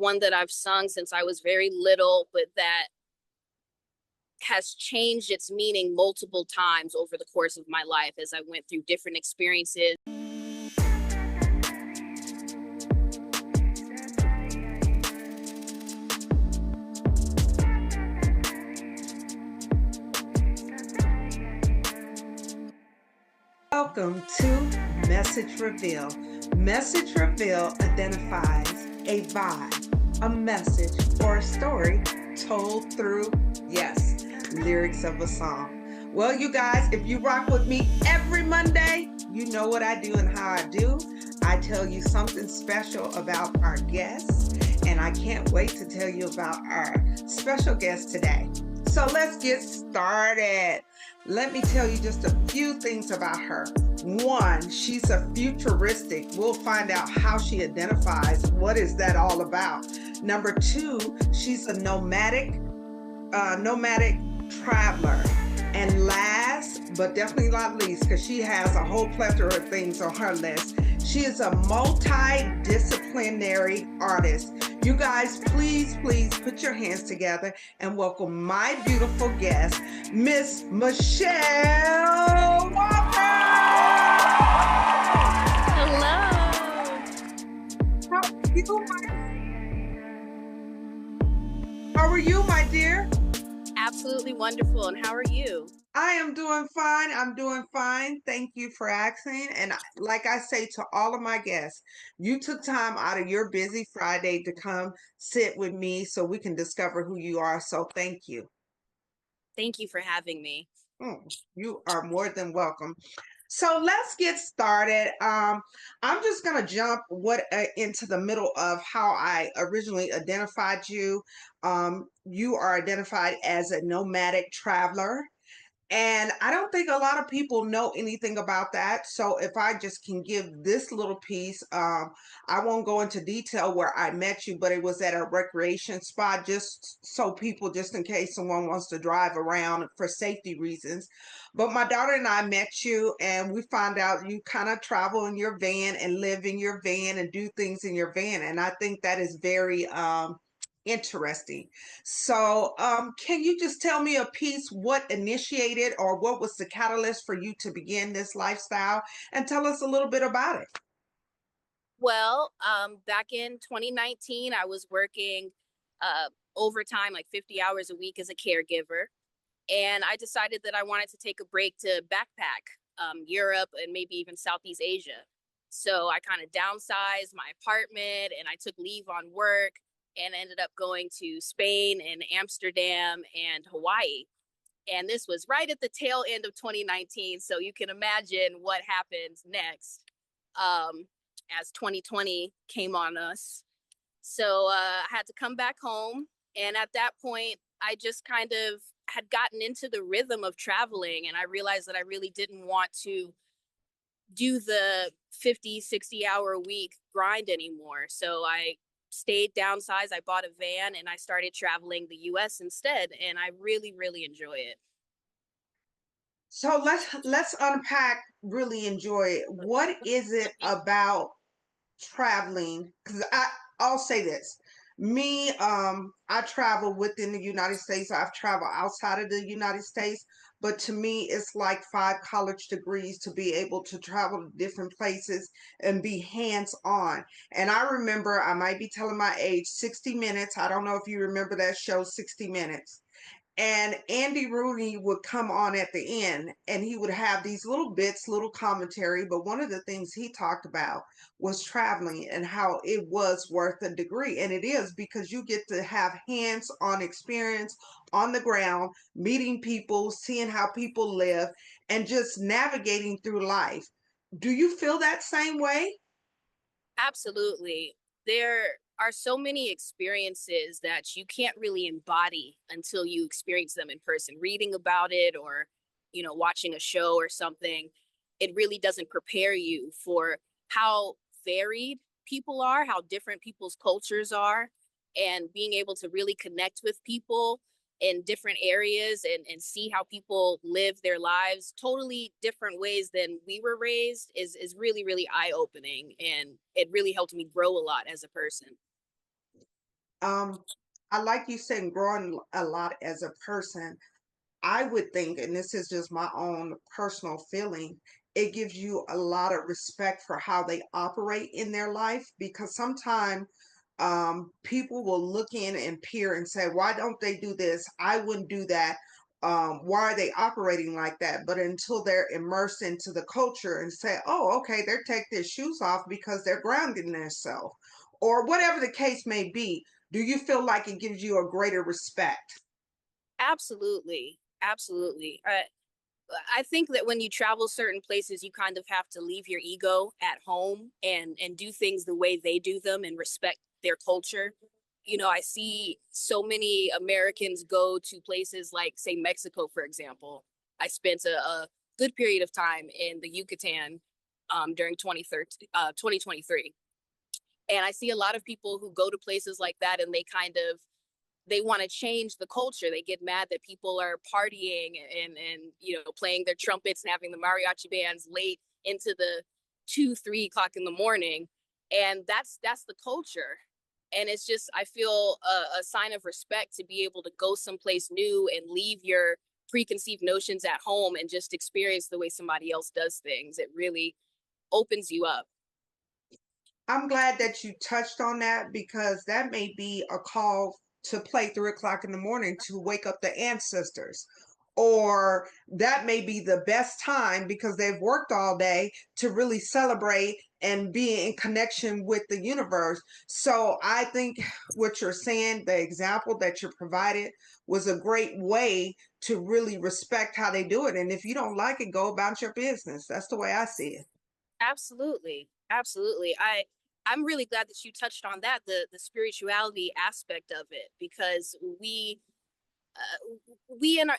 one that I've sung since I was very little, but that has changed its meaning multiple times over the course of my life as I went through different experiences. Welcome to Message Reveal. Message Reveal identifies a vibe, a message, or a story told through, yes, lyrics of a song. Well, you guys, if you rock with me every Monday, you know what I do and how I do. I tell you something special about our guests, and I can't wait to tell you about our special guest today. So let's get started. Let me tell you just a few things about her. One, she's a futuristic. We'll find out how she identifies. What is that all about? Number two, she's a nomadic traveler. And last, but definitely not least, because she has a whole plethora of things on her list, she is a multidisciplinary artist. You guys, please put your hands together and welcome my beautiful guest, Miss Michelle Walker. Hello. How are you, my dear? Absolutely wonderful. And how are you? I am doing fine. I'm doing fine. Thank you for asking. And like I say to all of my guests, you took time out of your busy Friday to come sit with me so we can discover who you are. So thank you. Thank you for having me. You are more than welcome. So let's get started. I'm just gonna jump into the middle of how I originally identified you. You are identified as a nomadic traveler. And I don't think a lot of people know anything about that. So if I just can give this little piece, I won't go into detail where I met you, but it was at a recreation spot, just so people, just in case someone wants to drive around for safety reasons. But my daughter and I met you, and we found out you kind of travel in your van and live in your van and do things in your van. And I think that is very interesting. So, can you just tell me a piece what initiated or what was the catalyst for you to begin this lifestyle and tell us a little bit about it? Well, back in 2019, I was working overtime, like 50 hours a week as a caregiver. And I decided that I wanted to take a break to backpack Europe and maybe even Southeast Asia. So I kind of downsized my apartment and I took leave on work and ended up going to Spain and Amsterdam and Hawaii. And this was right at the tail end of 2019. So you can imagine what happened next as 2020 came on us. So I had to come back home. And at that point, I just kind of had gotten into the rhythm of traveling. And I realized that I really didn't want to do the 50, 60-hour a week grind anymore. So I stayed downsized. I bought a van and I started traveling the US instead. And I really, really enjoy it. So let's unpack, really enjoy it. What is it about traveling? Because I'll say this. Me, I travel within the United States. I've traveled outside of the United States, but to me, it's like 5 college degrees to be able to travel to different places and be hands-on. And I remember, I might be telling my age, 60 Minutes. I don't know if you remember that show, 60 Minutes. And Andy Rooney would come on at the end and he would have these little bits, little commentary. But one of the things he talked about was traveling and how it was worth a degree. And it is, because you get to have hands on experience on the ground, meeting people, seeing how people live, and just navigating through life. Do you feel that same way? Absolutely. There are so many experiences that you can't really embody until you experience them in person. Reading about it or, watching a show or something, it really doesn't prepare you for how varied people are, how different people's cultures are, and being able to really connect with people in different areas and see how people live their lives totally different ways than we were raised is really, really eye-opening. And it really helped me grow a lot as a person. Um, I like you saying growing a lot as a person. I would think, and this is just my own personal feeling, it gives you a lot of respect for how they operate in their life because sometimes people will look in and peer and say, why don't they do this? I wouldn't do that. Why are they operating like that? But until they're immersed into the culture and say, oh, okay, they're taking their shoes off because they're grounding themselves, or whatever the case may be, do you feel like it gives you a greater respect? Absolutely. Absolutely. I think that when you travel certain places, you kind of have to leave your ego at home and do things the way they do them and respect their culture. I see so many Americans go to places like, say, Mexico, for example. I spent a good period of time in the Yucatan during 2023. And I see a lot of people who go to places like that and they want to change the culture. They get mad that people are partying and playing their trumpets and having the mariachi bands late into the 2, 3 o'clock in the morning, and that's the culture. And it's just I feel a sign of respect to be able to go someplace new and leave your preconceived notions at home and just experience the way somebody else does things. It really opens you up. I'm glad that you touched on that because that may be a call to play 3 o'clock in the morning to wake up the ancestors. Or that may be the best time because they've worked all day to really celebrate and be in connection with the universe. So I think what you're saying, the example that you provided, was a great way to really respect how they do it. And if you don't like it, go about your business. That's the way I see it. Absolutely. Absolutely. I'm really glad that you touched on that, the spirituality aspect of it, because we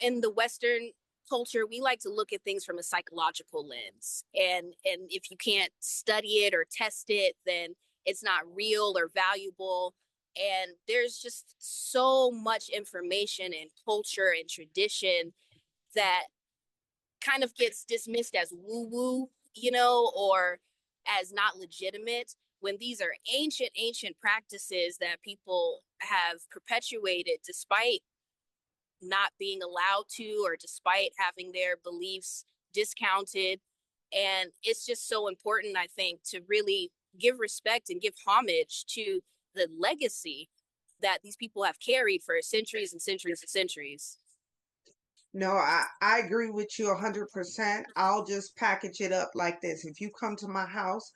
in the Western culture, we like to look at things from a psychological lens. And if you can't study it or test it, then it's not real or valuable. And there's just so much information and culture and tradition that kind of gets dismissed as woo woo, or as not legitimate, when these are ancient practices that people have perpetuated despite not being allowed to, or despite having their beliefs discounted. And it's just so important, I think, to really give respect and give homage to the legacy that these people have carried for centuries and centuries and centuries. No, I agree with you 100%. I'll just package it up like this. If you come to my house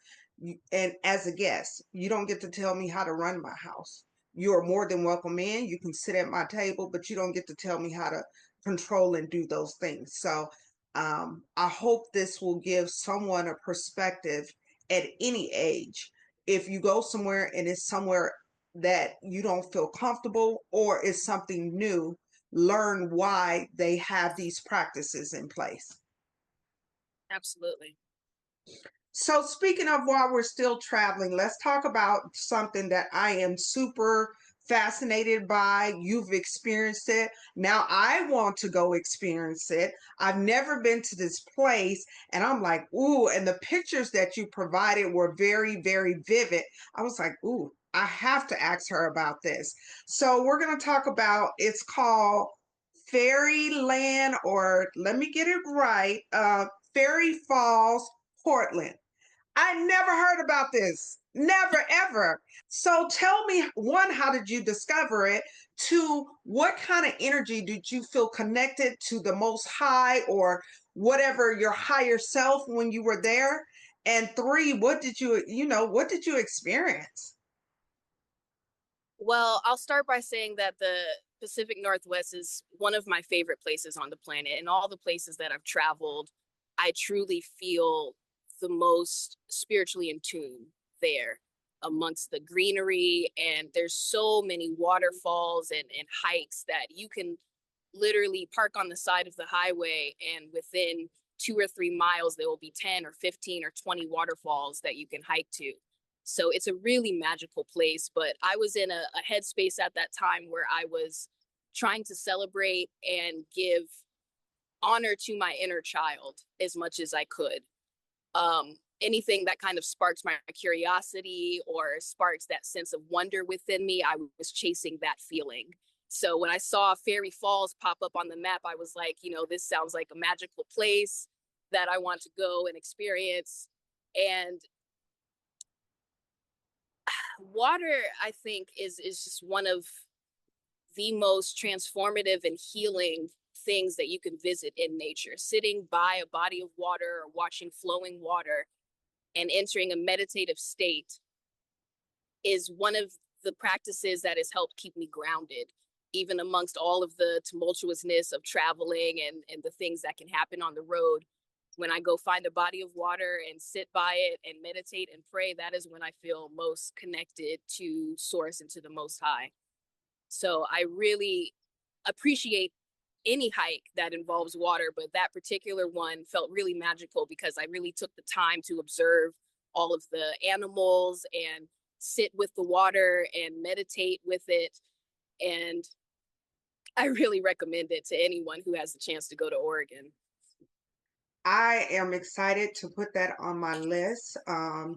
and as a guest, you don't get to tell me how to run my house. You are more than welcome in. You can sit at my table, but you don't get to tell me how to control and do those things. So I hope this will give someone a perspective at any age. If you go somewhere and it's somewhere that you don't feel comfortable or it's something new, learn why they have these practices in place. Absolutely. So, speaking of while we're still traveling, let's talk about something that I am super fascinated by. You've experienced it. Now, I want to go experience it. I've never been to this place, and I'm like, ooh, and the pictures that you provided were very, very vivid. I was like, ooh, I have to ask her about this. So, we're going to talk about it's called Fairyland, or let me get it right, Fairy Falls, Portland. I never heard about this. Never, ever. So tell me, one, how did you discover it? Two, what kind of energy did you feel connected to the most high or whatever your higher self when you were there? And three, what did you experience? Well, I'll start by saying that the Pacific Northwest is one of my favorite places on the planet. And all the places that I've traveled, I truly feel the most spiritually in tune there amongst the greenery. And there's so many waterfalls and hikes that you can literally park on the side of the highway, and within 2 or 3 miles, there will be 10 or 15 or 20 waterfalls that you can hike to. So it's a really magical place. But I was in a headspace at that time where I was trying to celebrate and give honor to my inner child as much as I could. anything that kind of sparks my curiosity or sparks that sense of wonder within me, I was chasing that feeling. So when I saw Fairy Falls pop up on the map, I was like, this sounds like a magical place that I want to go and experience. And water, I think, is just one of the most transformative and healing things that you can visit in nature. Sitting by a body of water or watching flowing water and entering a meditative state is one of the practices that has helped keep me grounded, even amongst all of the tumultuousness of traveling and the things that can happen on the road. When I go find a body of water and sit by it and meditate and pray, that is when I feel most connected to source and to the most high. So I really appreciate any hike that involves water, but that particular one felt really magical because I really took the time to observe all of the animals and sit with the water and meditate with it. And I really recommend it to anyone who has the chance to go to Oregon. I am excited to put that on my list.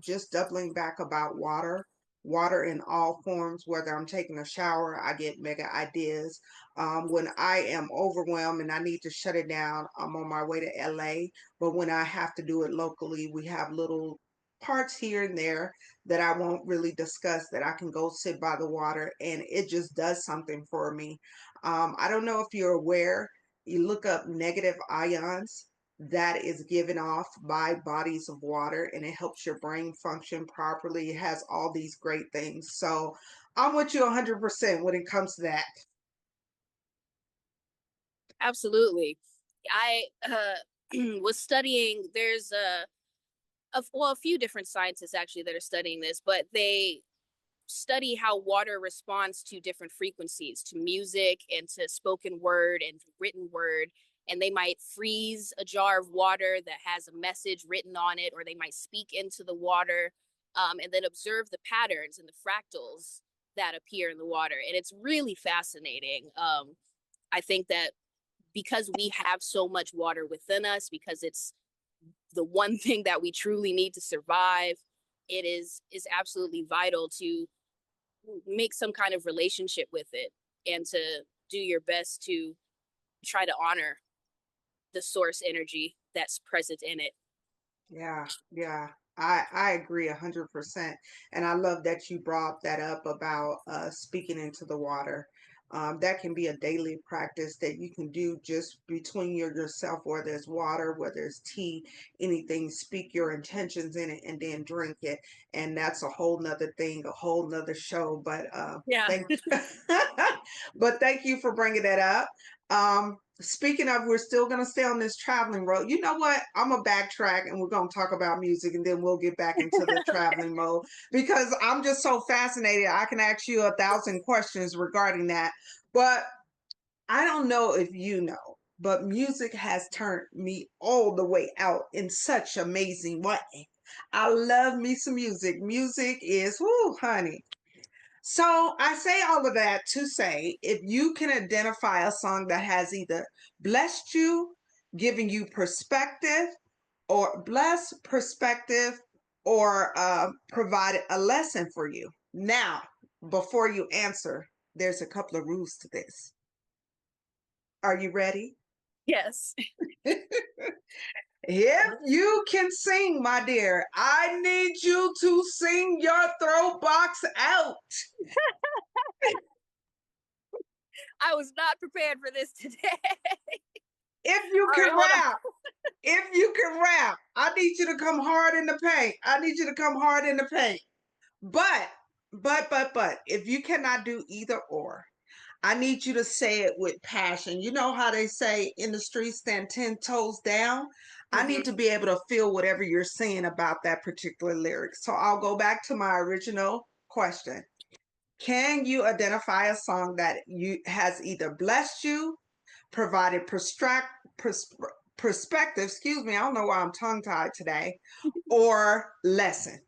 Just doubling back about water, water in all forms, whether I'm taking a shower, I get mega ideas. When I am overwhelmed and I need to shut it down, I'm on my way to LA. But when I have to do it locally, we have little parts here and there that I won't really discuss that I can go sit by the water and it just does something for me. I don't know if you're aware, you look up negative ions that is given off by bodies of water and it helps your brain function properly. It has all these great things. So I'm with you 100% when it comes to that. Absolutely. I was studying, there's a few different scientists actually that are studying this, but they study how water responds to different frequencies, to music and to spoken word and written word. And they might freeze a jar of water that has a message written on it, or they might speak into the water, and then observe the patterns and the fractals that appear in the water. And it's really fascinating. I think that because we have so much water within us, because it's the one thing that we truly need to survive, it is absolutely vital to make some kind of relationship with it and to do your best to try to honor the source energy that's present in it. Yeah, yeah. I agree 100%. And I love that you brought that up about speaking into the water. That can be a daily practice that you can do just between yourself, whether it's water, whether it's tea, anything, speak your intentions in it and then drink it. And that's a whole nother thing, a whole nother show. But Yeah. thank but thank you for bringing that up. Speaking of, we're still going to stay on this traveling road. You know what? I'm going to backtrack and we're going to talk about music and then we'll get back into the traveling mode because I'm just so fascinated. I can ask you 1,000 questions regarding that. But I don't know if you know, but music has turned me all the way out in such amazing way. I love me some music. Music is, whoo, honey. So I say all of that to say if you can identify a song that has either blessed you, giving you perspective, or blessed perspective, or provided a lesson for you. Now, before you answer, there's a couple of rules to this. Are you ready? Yes. If you can sing, my dear, I need you to sing your throat box out. I was not prepared for this today. If you All right, can hold on. rap, if you can rap, I need you to come hard in the paint. I need you to come hard in the paint. But, but, if you cannot do either or, I need you to say it with passion. You know how they say in the streets, stand 10 toes down? I need Mm-hmm. to be able to feel whatever you're saying about that particular lyric. So I'll go back to my original question. Can you identify a song that you has either blessed you, provided perspective, excuse me, I don't know why I'm tongue tied today, or lesson?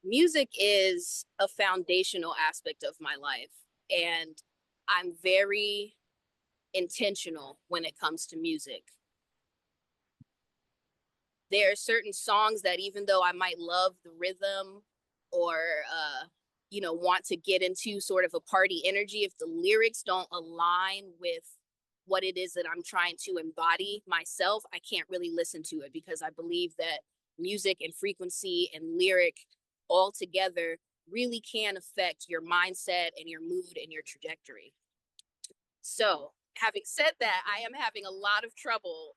Music is a foundational aspect of my life, and I'm very intentional when it comes to music. there are certain songs that even though I might love the rhythm or want to get into sort of a party energy, if the lyrics don't align with what it is that I'm trying to embody myself, I can't really listen to it, because I believe that music and frequency and lyric all together really can affect your mindset and your mood and your trajectory. So, having said that, I am having a lot of trouble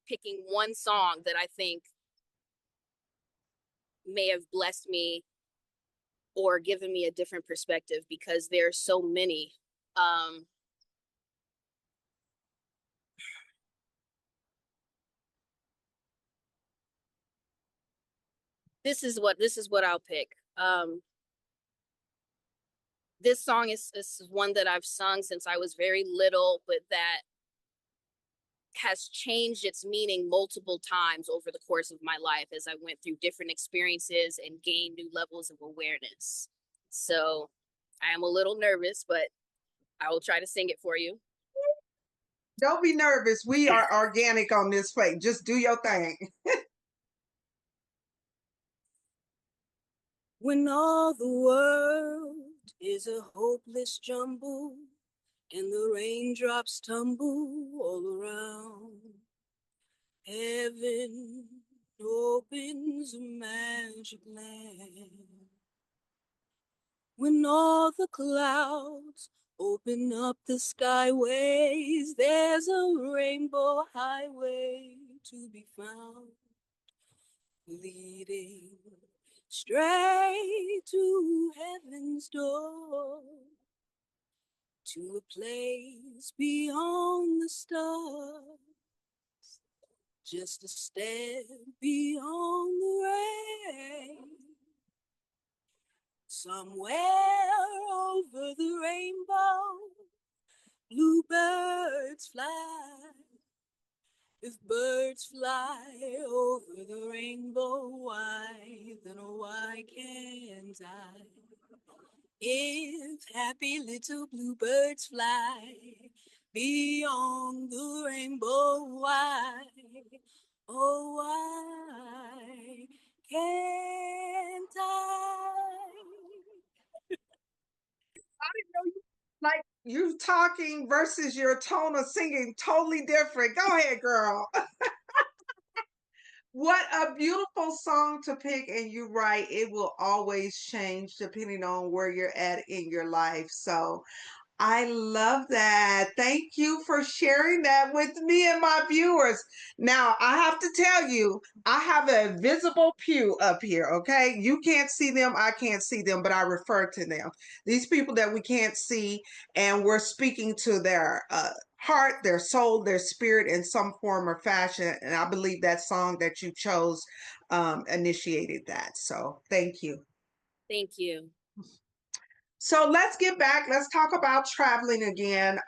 picking one song that I think may have blessed me or given me a different perspective, because there are so many. Um, this is what I'll pick. This song is one that I've sung since I was very little, but that has changed its meaning multiple times over the course of my life as I went through different experiences and gained new levels of awareness. So I am a little nervous, but I will try to sing it for you. Don't be nervous. We are organic on this plate. Just do your thing. When all the world is a hopeless jumble and the raindrops tumble all around, heaven opens a magic land. When all the clouds open up the skyways, there's a rainbow highway to be found, leading straight to heaven's door, to a place beyond the stars, just a step beyond the rain. Somewhere over the rainbow, bluebirds fly. If birds fly over the rainbow, why, then why can't I? If happy little bluebirds fly beyond the rainbow, why, oh, why can't I? I didn't know you like you talking versus your tone of singing totally different. Go ahead, girl. What a beautiful song to pick, and you're right, it will always change depending on where you're at in your life. So I love that. Thank you for sharing that with me and my viewers. Now, I have to tell you, I have a visible pew up here, okay? You can't see them, I can't see them, but I refer to them. These people that we can't see, and we're speaking to their heart, their soul, their spirit in some form or fashion. And I believe that song that you chose initiated that. So thank you. Thank you. So let's get back. Let's talk about traveling again.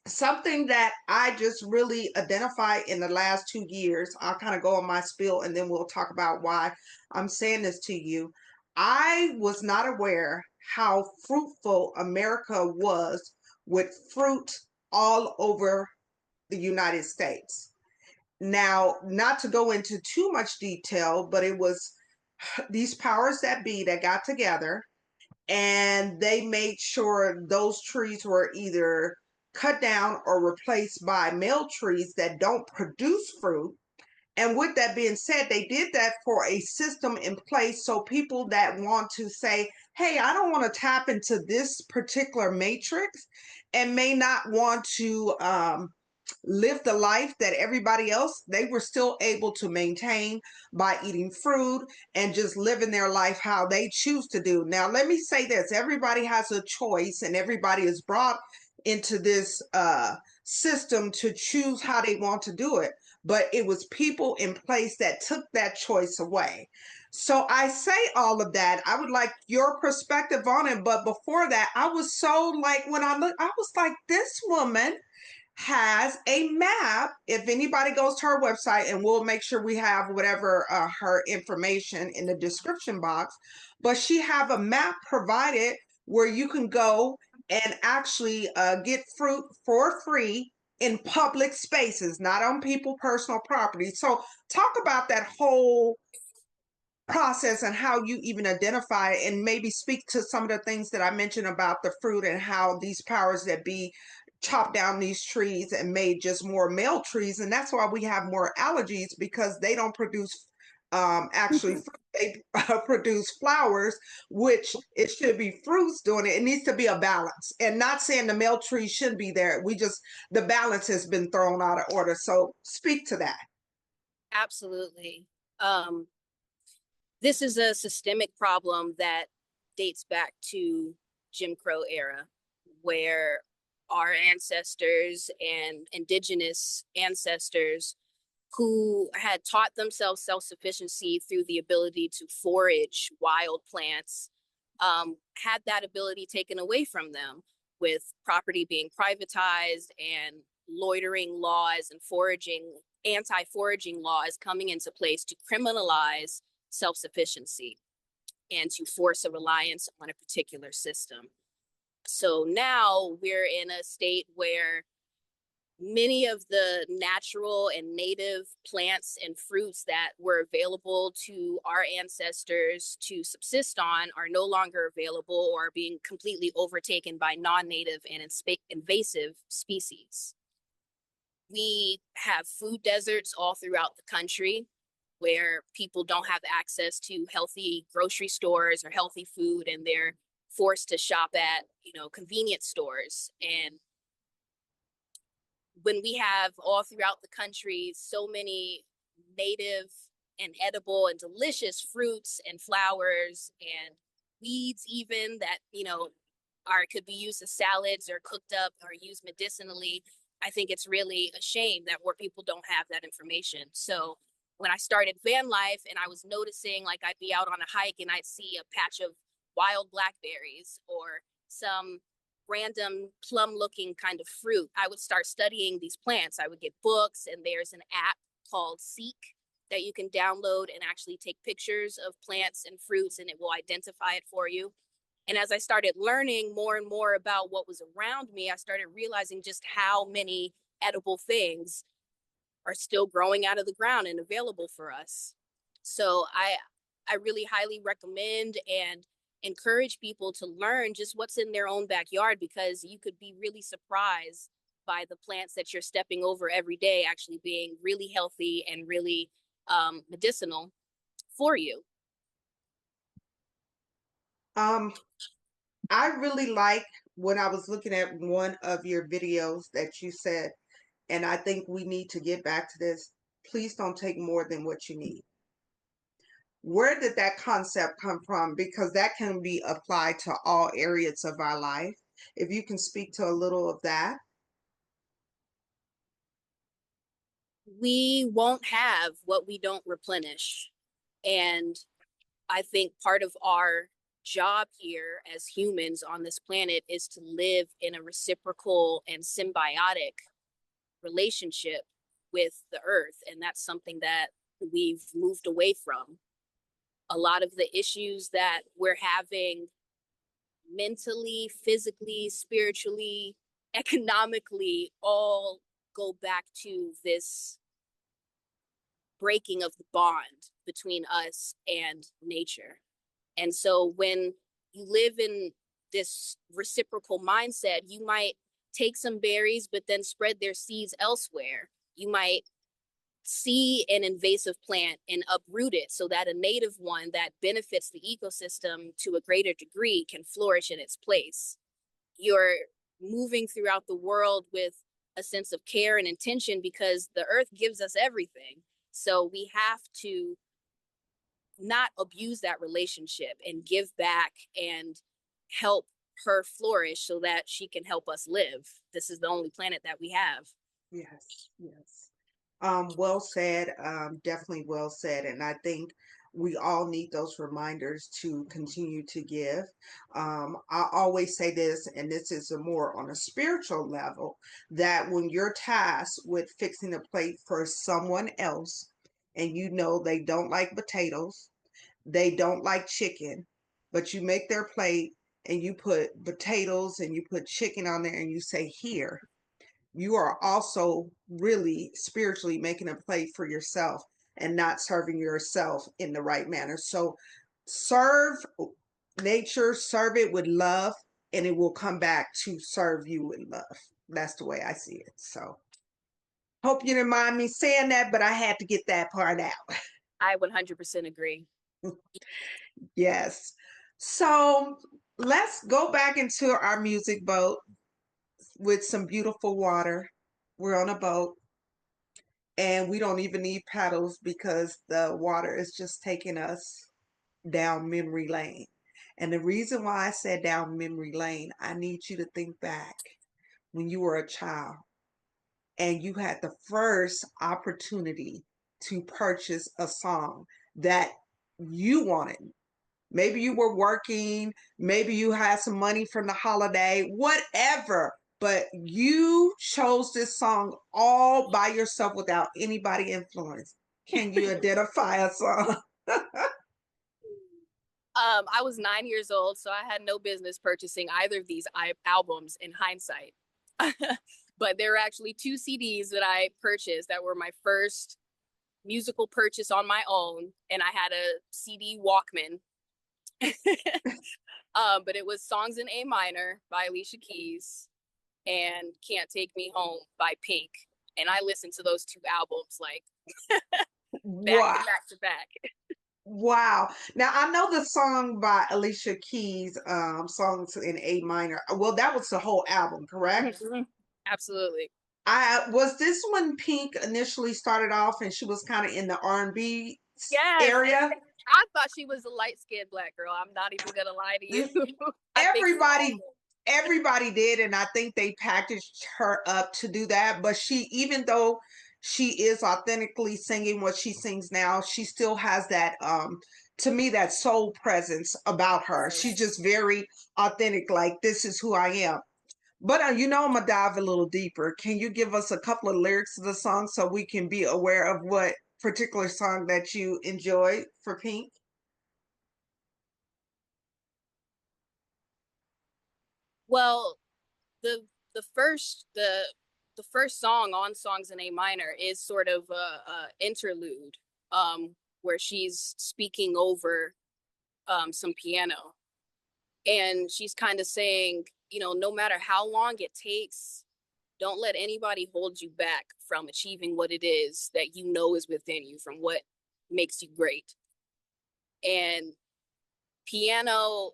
Something that I just really identify in the last 2 years. I'll kind of go on my spiel and then we'll talk about why I'm saying this to you. I was not aware how fruitful America was with fruit all over the United States. Now, not to go into too much detail, but it was these powers that be that got together and they made sure those trees were either cut down or replaced by male trees that don't produce fruit. And with that being said, they did that for a system in place so people that want to say, hey, I don't want to tap into this particular matrix and may not want to live the life that everybody else, they were still able to maintain by eating fruit and just living their life how they choose to do. Now, let me say this, everybody has a choice and everybody is brought into this system to choose how they want to do it. But it was people in place that took that choice away. So I say all of that. I would like your perspective on it. But before that, I was so like, when I look, I was like, this woman has a map. If anybody goes to her website, and we'll make sure we have whatever her information in the description box, but she have a map provided where you can go and actually get fruit for free in public spaces, not on people personal property. So talk about that whole process and how you even identify and maybe speak to some of the things that I mentioned about the fruit and how these powers that be chop down these trees and made just more male trees, and that's why we have more allergies because they don't produce actually fruit. They produce flowers, which it should be fruits doing it. It needs to be a balance, and not saying the male tree shouldn't be there. We just, the balance has been thrown out of order. So speak to that. Absolutely. Um, this is a systemic problem that dates back to Jim Crow era, where our ancestors and indigenous ancestors who had taught themselves self-sufficiency through the ability to forage wild plants had that ability taken away from them with property being privatized and loitering laws and foraging anti-foraging laws coming into place to criminalize self-sufficiency and to force a reliance on a particular system. So now we're in a state where many of the natural and native plants and fruits that were available to our ancestors to subsist on are no longer available or are being completely overtaken by non-native and invasive species. We have food deserts all throughout the country where people don't have access to healthy grocery stores or healthy food, and they're forced to shop at, convenience stores. And when we have all throughout the country so many native and edible and delicious fruits and flowers and weeds even that are could be used as salads or cooked up or used medicinally, I think it's really a shame that more people don't have that information. So when I started van life and I was noticing, like, I'd be out on a hike and I'd see a patch of wild blackberries or some random plum looking kind of fruit, I would start studying these plants. I would get books, and there's an app called Seek that you can download and actually take pictures of plants and fruits, and it will identify it for you. And as I started learning more and more about what was around me, I started realizing just how many edible things are still growing out of the ground and available for us. So I really highly recommend and encourage people to learn just what's in their own backyard, because you could be really surprised by the plants that you're stepping over every day actually being really healthy and really medicinal for you. Um, I really like when I was looking at one of your videos that you said, and I think we need to get back to this. Please don't take more than what you need. Where did that concept come from? Because that can be applied to all areas of our life. If you can speak to a little of that. We won't have what we don't replenish. And I think part of our job here as humans on this planet is to live in a reciprocal and symbiotic relationship with the earth. And that's something that we've moved away from. A lot of the issues that we're having mentally, physically, spiritually, economically, all go back to this breaking of the bond between us and nature. And so when you live in this reciprocal mindset, you might take some berries, but then spread their seeds elsewhere. You might see an invasive plant and uproot it so that a native one that benefits the ecosystem to a greater degree can flourish in its place. You're moving throughout the world with a sense of care and intention because the earth gives us everything. So we have to not abuse that relationship and give back and help her flourish so that she can help us live. This is the only planet that we have. Yes, yes. Well said. Definitely well said. And I think we all need those reminders to continue to give. I always say this, and this is a more on a spiritual level, that when you're tasked with fixing a plate for someone else, and you know they don't like potatoes, they don't like chicken, but you make their plate and you put potatoes and you put chicken on there and you say, here. you are also really spiritually making a play for yourself and not serving yourself in the right manner. So serve nature, serve it with love, and it will come back to serve you with love. That's the way I see it. So hope you didn't mind me saying that, but I had to get that part out. I 100% agree. Yes. So let's go back into our music boat with some beautiful water. We're on a boat and we don't even need paddles because the water is just taking us down memory lane. And the reason why I said down memory lane, I need you to think back when you were a child and you had the first opportunity to purchase a song that you wanted. Maybe you were working, maybe you had some money from the holiday, whatever, but you chose this song all by yourself without anybody influence. Can you identify a song? I was 9 years old, so I had no business purchasing either of these albums in hindsight. But there were actually two CDs that I purchased that were my first musical purchase on my own, and I had a CD Walkman. But it was Songs in A Minor by Alicia Keys and Can't Take Me Home by Pink. And I listened to those two albums like back to Wow. back to back. Wow. Now I know the song by Alicia Keys, Songs in A Minor. Well, that was the whole album, correct? Absolutely. I was this when Pink initially started off and she was kind of in the R&B Yes. area. I thought she was a light skinned black girl. I'm not even gonna lie to you. I think Everybody everybody did, and I think they packaged her up to do that, but she, even though she is authentically singing what she sings now, she still has that to me that soul presence about her. She's yes. just very authentic, like this is who I am. But I'm gonna dive a little deeper. Can you give us a couple of lyrics of the song so we can be aware of what particular song that you enjoy for Pink? Well, the the first song on Songs in A Minor is sort of a interlude, where she's speaking over some piano, and she's kind of saying, no matter how long it takes, don't let anybody hold you back from achieving what it is that you know is within you, from what makes you great. And piano,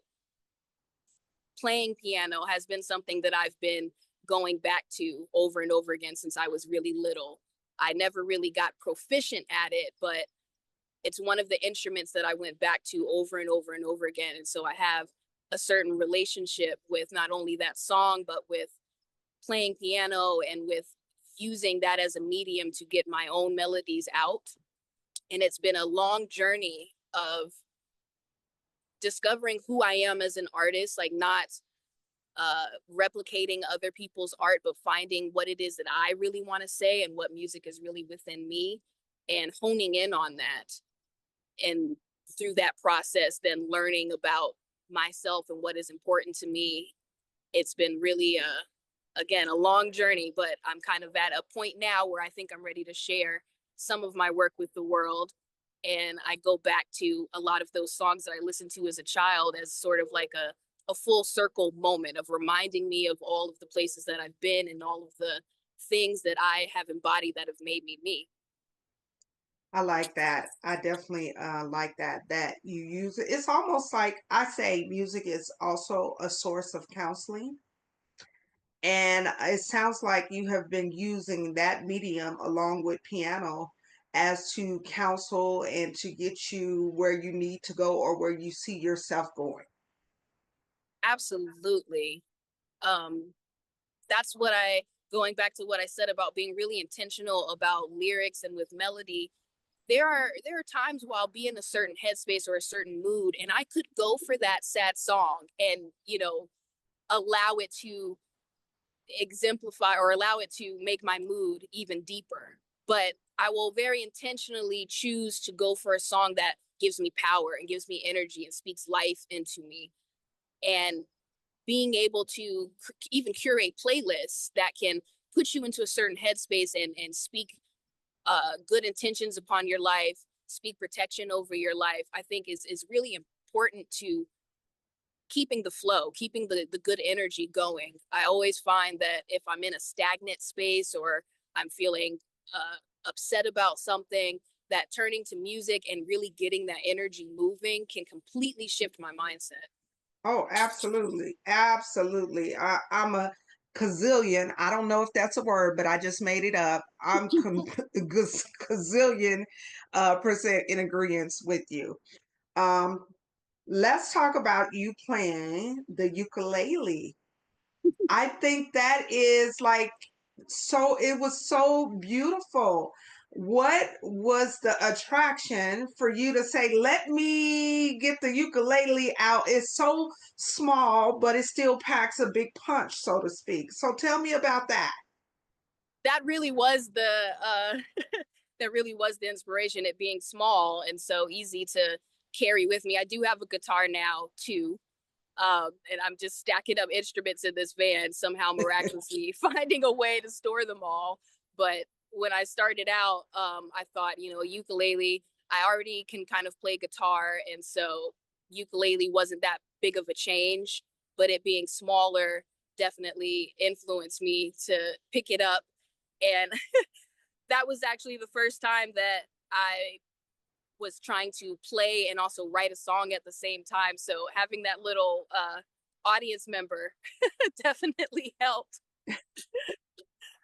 playing piano has been something that I've been going back to over and over again since I was really little. I never really got proficient at it, but it's one of the instruments that I went back to over and over and over again. And so I have a certain relationship with not only that song, but with playing piano and with using that as a medium to get my own melodies out. And it's been a long journey of discovering who I am as an artist, like not replicating other people's art, but finding what it is that I really want to say and what music is really within me and honing in on that. And through that process, then learning about myself and what is important to me. It's been really again, a long journey, but I'm kind of at a point now where I think I'm ready to share some of my work with the world. And I go back to a lot of those songs that I listened to as a child as sort of like a full circle moment of reminding me of all of the places that I've been and all of the things that I have embodied that have made me me. I like that. I definitely like that you use it. It's almost like I say music is also a source of counseling. And it sounds like you have been using that medium along with piano as to counsel and to get you where you need to go or where you see yourself going. Absolutely. Um, that's what I, going back to what I said about being really intentional about lyrics and with melody, there are times where I'll be in a certain headspace or a certain mood, and I could go for that sad song and allow it to exemplify or allow it to make my mood even deeper. But I will very intentionally choose to go for a song that gives me power and gives me energy and speaks life into me. And being able to even curate playlists that can put you into a certain headspace and speak good intentions upon your life, speak protection over your life, I think is really important to keeping the flow, keeping the good energy going. I always find that if I'm in a stagnant space or I'm feeling upset about something, that turning to music and really getting that energy moving can completely shift my mindset. Oh, absolutely. Absolutely. I'm a gazillion. I don't know if that's a word, but I just made it up. I'm gazillion percent in agreement with you. Um, let's talk about you playing the ukulele. I think that is like so it was so beautiful. What was the attraction for you to say, let me get the ukulele out? It's so small, but it still packs a big punch, so to speak. So tell me about that. That really was the that really was the inspiration, it being small and so easy to carry with me. I do have a guitar now too. And I'm just stacking up instruments in this van, somehow miraculously finding a way to store them all. But when I started out, I thought, ukulele, I already can kind of play guitar. And so ukulele wasn't that big of a change, but it being smaller definitely influenced me to pick it up. And that was actually the first time that I was trying to play and also write a song at the same time. So having that little audience member definitely helped.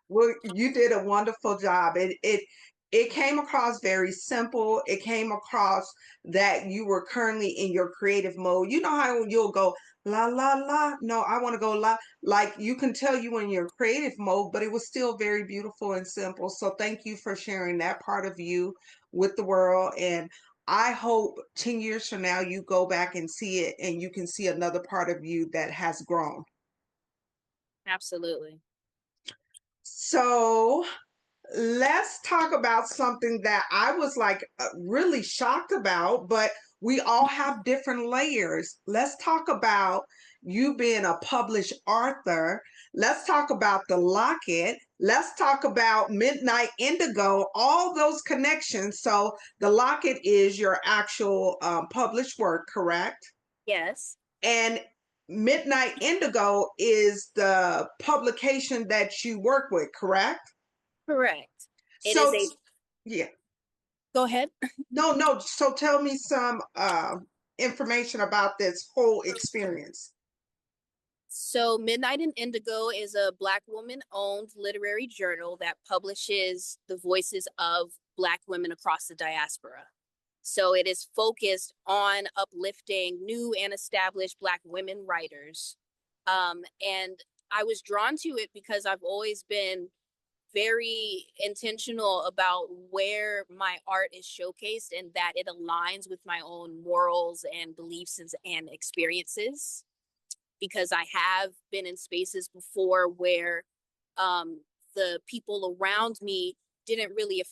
Well, you did a wonderful job. It came across very simple. It came across that you were currently in your creative mode. You know how you'll go la la la. No, I want to go la. Like you can tell you in your creative mode, but it was still very beautiful and simple. So thank you for sharing that part of you with the world. And I hope 10 years from now you go back and see it and you can see another part of you that has grown. Absolutely. So let's talk about something that I was like really shocked about, but we all have different layers. Let's talk about you being a published author. Let's talk about the locket. Let's talk about Midnight Indigo, all those connections. So, the locket is your actual published work, correct? Yes, And Midnight Indigo is the publication that you work with, correct? correct. It is So, a, yeah. go ahead. No, no. So tell me some information about this whole experience. So Midnight and Indigo is a Black woman owned literary journal that publishes the voices of Black women across the diaspora. So it is focused on uplifting new and established Black women writers. And I was drawn to it because I've always been very intentional about where my art is showcased and that it aligns with my own morals and beliefs and experiences. Because I have been in spaces before where the people around me didn't really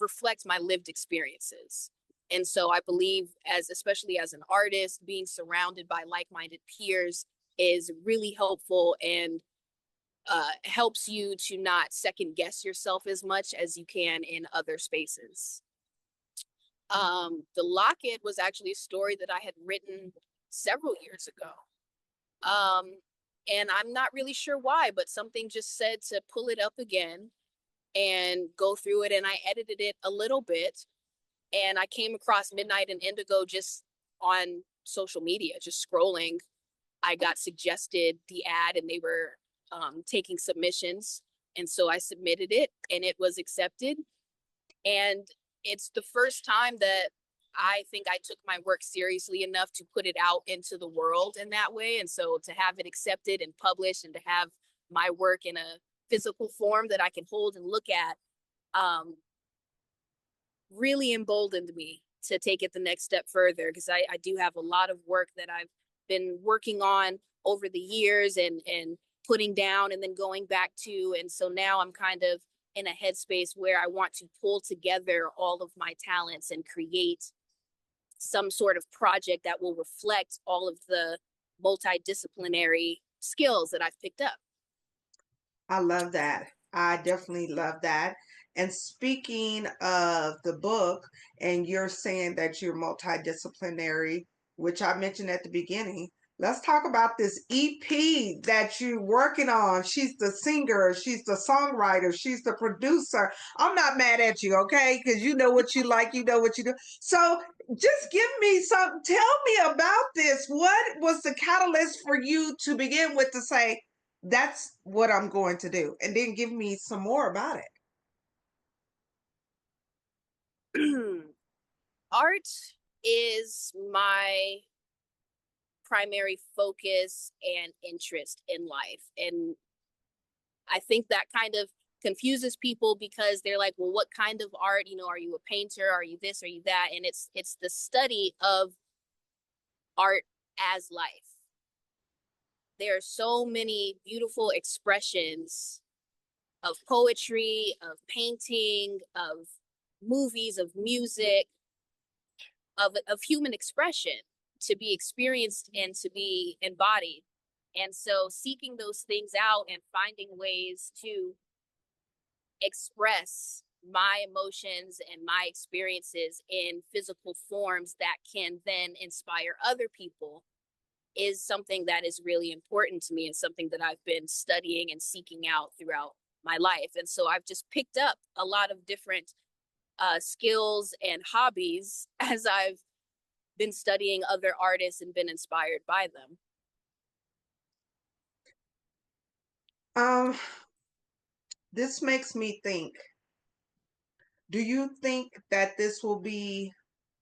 reflect my lived experiences. And so I believe as especially as an artist, being surrounded by like-minded peers is really helpful and helps you to not second guess yourself as much as you can in other spaces. The Locket was actually a story that I had written several years ago. Um, and I'm not really sure why, but something just said to pull it up again and go through it. And I edited it a little bit. And I came across Midnight and Indigo just on social media, just scrolling. I got suggested the ad and they were taking submissions. And so I submitted it and it was accepted. And it's the first time that I think I took my work seriously enough to put it out into the world in that way. And so to have it accepted and published and to have my work in a physical form that I can hold and look at really emboldened me to take it the next step further because I do have a lot of work that I've been working on over the years and putting down and then going back to. And so now I'm kind of in a headspace where I want to pull together all of my talents and create some sort of project that will reflect all of the multidisciplinary skills that I've picked up. I love that. I definitely love that. And speaking of the book, and you're saying that you're multidisciplinary, which I mentioned at the beginning, let's talk about this EP that you're working on. She's the singer, she's the songwriter, she's the producer. I'm not mad at you, okay? Because you know what you like, you know what you do. So just give me some, tell me about this. What was the catalyst for you to begin with to say, that's what I'm going to do? And then give me some more about it. Art is my primary focus and interest in life. And I think that kind of confuses people because they're like, well, what kind of art? You know, are you a painter? Are you this? Are you that? And it's the study of art as life. There are so many beautiful expressions of poetry, of painting, of movies, of music, of human expression to be experienced and to be embodied. And so seeking those things out and finding ways to express my emotions and my experiences in physical forms that can then inspire other people is something that is really important to me and something that I've been studying and seeking out throughout my life. And so I've just picked up a lot of different skills and hobbies as I've been studying other artists and been inspired by them. Um, this makes me think, do you think that this will be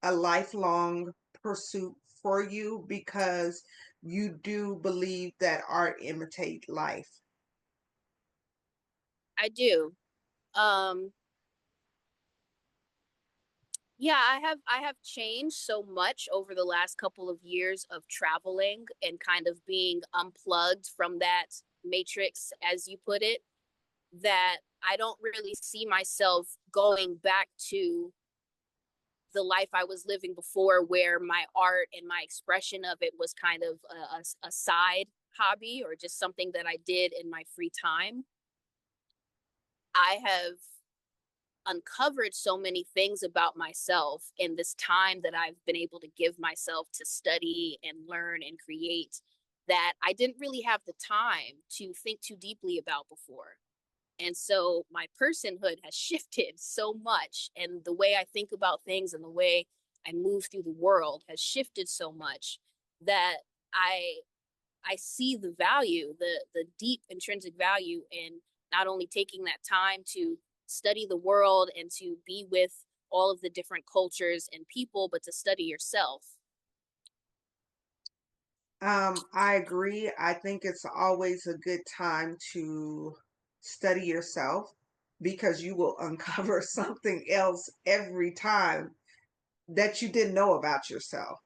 a lifelong pursuit for you because you do believe that art imitate life? I do. Um, yeah, I have changed so much over the last couple of years of traveling and kind of being unplugged from that matrix, as you put it, that I don't really see myself going back to the life I was living before, where my art and my expression of it was kind of a side hobby or just something that I did in my free time. I have uncovered so many things about myself in this time that I've been able to give myself to study and learn and create that I didn't really have the time to think too deeply about before. And so my personhood has shifted so much, and the way I think about things and the way I move through the world has shifted so much that I I see the value, the deep intrinsic value in not only taking that time to study the world and to be with all of the different cultures and people, but to study yourself. I agree. I think it's always a good time to study yourself because you will uncover something else every time that you didn't know about yourself.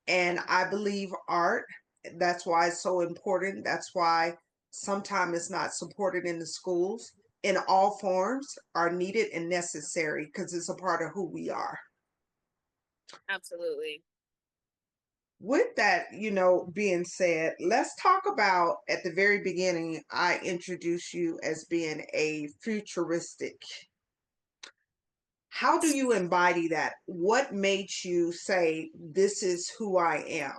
And I believe art, that's why it's so important. That's why sometimes it's not supported in the schools. In all forms are needed and necessary because it's a part of who we are. Absolutely. With that, being said, let's talk about at the very beginning, I introduced you as being a futuristic. How do you embody that? What made you say, this is who I am?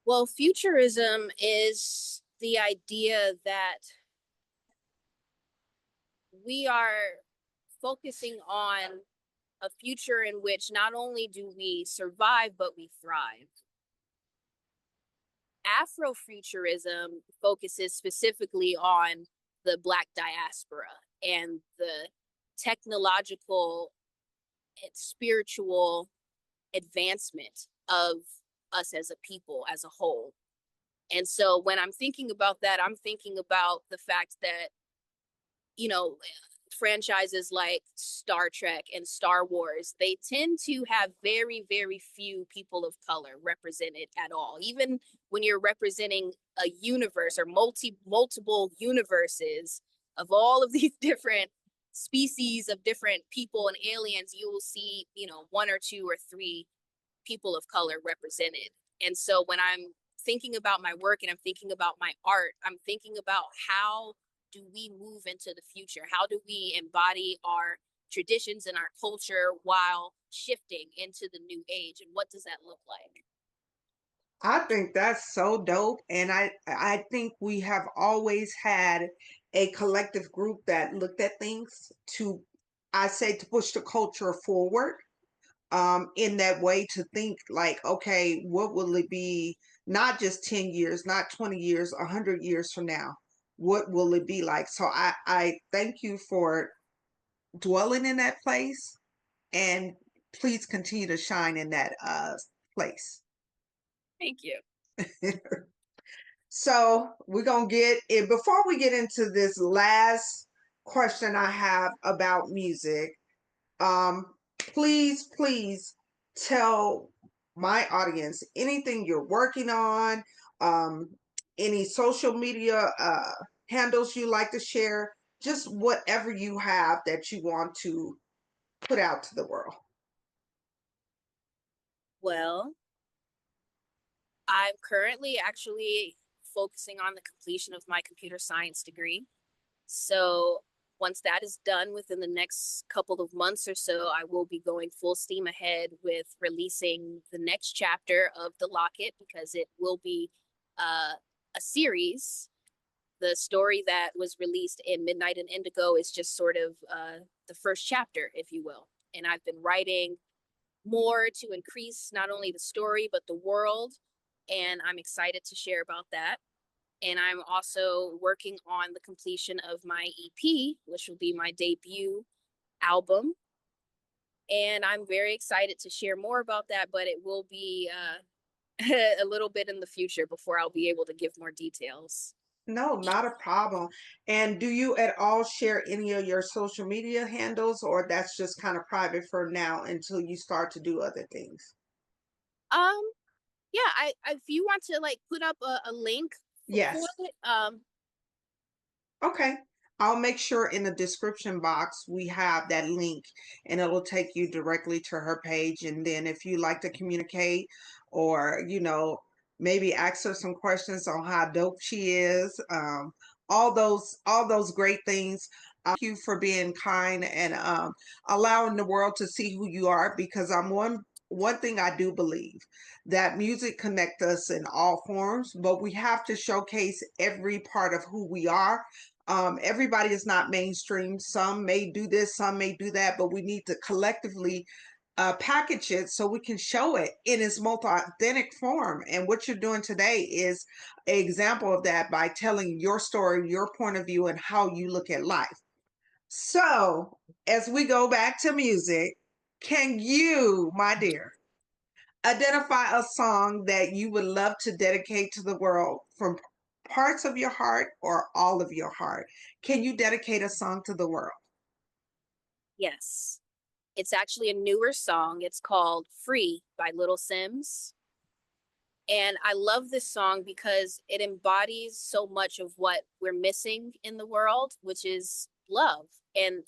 Well, futurism is the idea that we are focusing on a future in which not only do we survive, but we thrive. Afrofuturism focuses specifically on the Black diaspora and the technological and spiritual advancement of us as a people as a whole. And so when I'm thinking about that, I'm thinking about the fact that, you know, franchises like Star Trek and Star Wars, they tend to have very, very few people of color represented at all. Even when you're representing a universe or multiple universes of all of these different species of different people and aliens, you will see, one or two or three people of color represented. And so when I'm thinking about my work and I'm thinking about my art, I'm thinking about how do we move into the future? How do we embody our traditions and our culture while shifting into the new age? And what does that look like? I think that's so dope, and I think we have always had a collective group that looked at things to, I say, to push the culture forward. In that way, to think like, okay, what will it be? Not just 10 years, not 20 years, 100 years from now. What will it be like? So I thank you for dwelling in that place, and please continue to shine in that place. Thank you. So we're gonna get it before we get into this last question I have about music. Please tell my audience anything you're working on, um, any social media handles you like to share, just whatever you have that you want to put out to the world. Well, I'm currently actually focusing on the completion of my computer science degree. So once that is done within the next couple of months or so, I will be going full steam ahead with releasing the next chapter of The Locket because it will be uh, a series. The story that was released in Midnight and Indigo is just sort of the first chapter, if you will. And I've been writing more to increase not only the story, but the world. And I'm excited to share about that. And I'm also working on the completion of my EP, which will be my debut album. And I'm very excited to share more about that, but it will be a little bit in the future before I'll be able to give more details. No, not a problem. And do you at all share any of your social media handles, or that's just kind of private for now until you start to do other things? Um, yeah, if you want to like put up a link for Yes. it, Okay. I'll make sure in the description box we have that link, and it'll take you directly to her page. And then if you like to communicate or, maybe ask her some questions on how dope she is, all those great things. Thank you for being kind and allowing the world to see who you are, because I'm one thing I do believe, that music connects us in all forms, but we have to showcase every part of who we are. Everybody is not mainstream. Some may do this, some may do that, but we need to collectively package it so we can show it in its most authentic form. And what you're doing today is an example of that by telling your story, your point of view, and how you look at life. So, as we go back to music, can you, my dear, identify a song that you would love to dedicate to the world from parts of your heart or all of your heart? Can you dedicate a song to the world? yes. It's actually a newer song. It's called Free by Little Sims. And I love this song because it embodies so much of what we're missing in the world, which is love and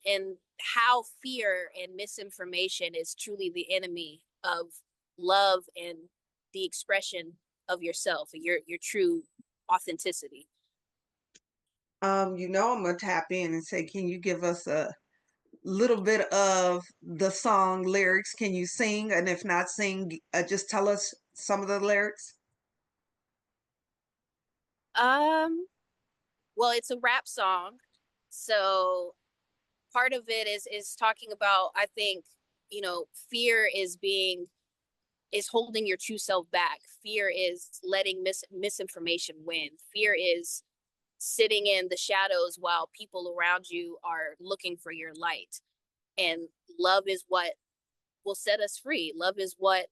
how fear and misinformation is truly the enemy of love and the expression of yourself, your true authenticity. I'm gonna tap in and say, can you give us a little bit of the song lyrics? Can you sing? And if not sing, just tell us some of the lyrics. Um, well, it's a rap song, so part of it is talking about, I think, fear is holding your true self back. Fear is letting misinformation win. Fear is sitting in the shadows while people around you are looking for your light. And love is what will set us free. Love is what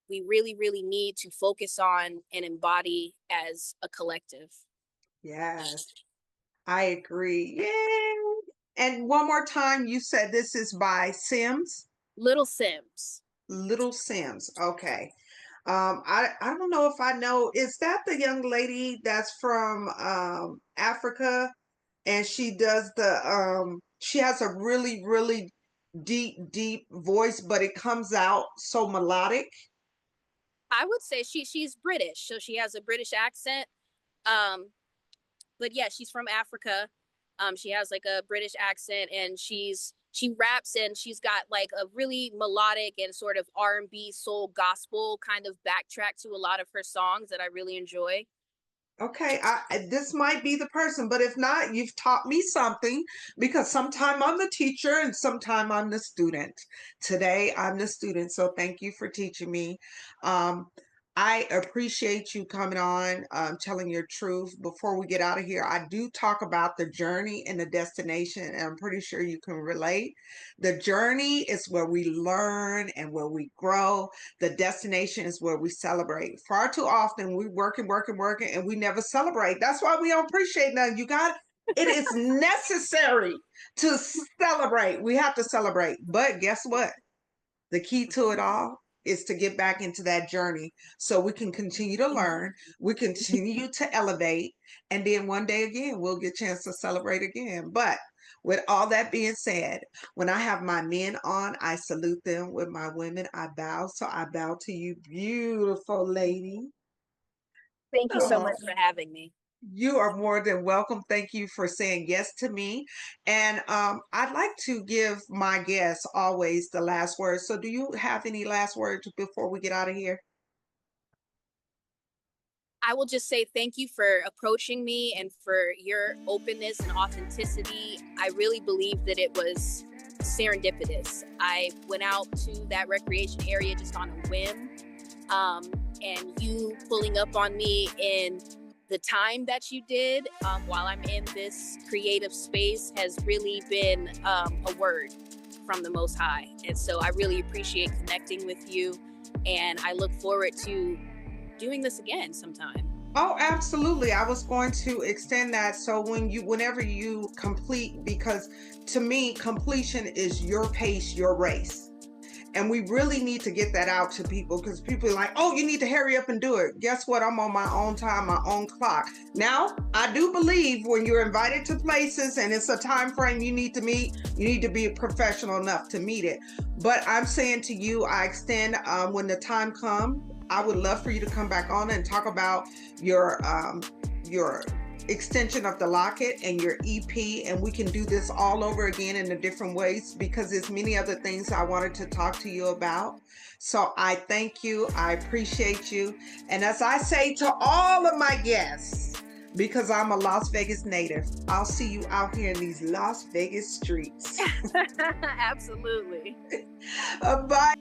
we really, really need to focus on and embody as a collective. Yes, I agree. Yay! And one more time, you said this is by Sims, Little Sims. Little Sims. Okay. I don't know if I know. Is that the young lady that's from Africa, and she does she has a really deep voice, but it comes out so melodic. I would say she's British, so she has a British accent. Um, but yeah, she's from Africa. She has like a British accent, and she raps, and she's got like a really melodic and sort of R&B soul gospel kind of backtrack to a lot of her songs that I really enjoy. Okay, this might be the person, but if not, you've taught me something because sometime I'm the teacher and sometime I'm the student. Today I'm the student, so thank you for teaching me. Um, I appreciate you coming on, telling your truth. Before we get out of here, I do talk about the journey and the destination, and I'm pretty sure you can relate. The journey is where we learn and where we grow. The destination is where we celebrate. Far too often we working, and we never celebrate. That's why we don't appreciate nothing. It is necessary to celebrate. We have to celebrate. But guess what? The key to it all is to get back into that journey so we can continue to learn, we continue to elevate, and then one day again, we'll get a chance to celebrate again. But with all that being said, when I have my men on, I salute them. With my women, I bow. So I bow to you, beautiful lady. Thank you so Oh, much for having me. you are more than welcome. Thank you for saying yes to me. And I'd like to give my guests always the last word. So, do you have any last words before we get out of here? I will just say thank you for approaching me and for your openness and authenticity. I really believe that it was serendipitous. I went out to that recreation area just on a whim, and you pulling up on me in the time that you did while I'm in this creative space has really been a word from the Most High. And so I really appreciate connecting with you, and I look forward to doing this again sometime. Oh, absolutely. I was going to extend that. So whenever you complete, because to me, completion is your pace, your race. And we really need to get that out to people because people are like, oh, you need to hurry up and do it. Guess what? I'm on my own time, my own clock. Now, I do believe when you're invited to places and it's a time frame you need to meet, you need to be professional enough to meet it. But I'm saying to you, I extend when the time comes, I would love for you to come back on and talk about your extension of the locket and your EP, and we can do this all over again in a different ways because there's many other things I wanted to talk to you about. So I thank you. I appreciate you. And as I say to all of my guests, because I'm a Las Vegas native, I'll see you out here in these Las Vegas streets. Absolutely. Bye.